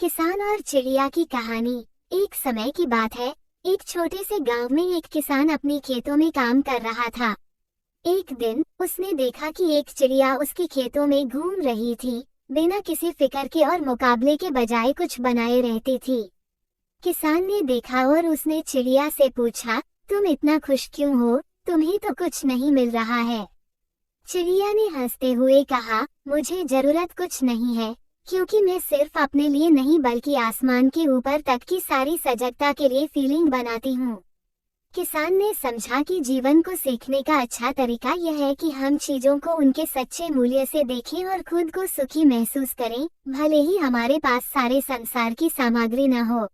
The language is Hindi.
किसान और चिड़िया की कहानी। एक समय की बात है, एक छोटे से गांव में एक किसान अपने खेतों में काम कर रहा था। एक दिन उसने देखा कि एक चिड़िया उसके खेतों में घूम रही थी, बिना किसी फिक्र के और मुकाबले के बजाय कुछ बनाए रहती थी। किसान ने देखा और उसने चिड़िया से पूछा, तुम इतना खुश क्यों हो? तुम्हें तो कुछ नहीं मिल रहा है। चिड़िया ने हंसते हुए कहा, मुझे जरूरत कुछ नहीं है, क्योंकि मैं सिर्फ अपने लिए नहीं बल्कि आसमान के ऊपर तक की सारी सजगता के लिए फीलिंग बनाती हूँ। किसान ने समझा कि जीवन को सीखने का अच्छा तरीका यह है कि हम चीजों को उनके सच्चे मूल्य से देखें और खुद को सुखी महसूस करें, भले ही हमारे पास सारे संसार की सामग्री न हो।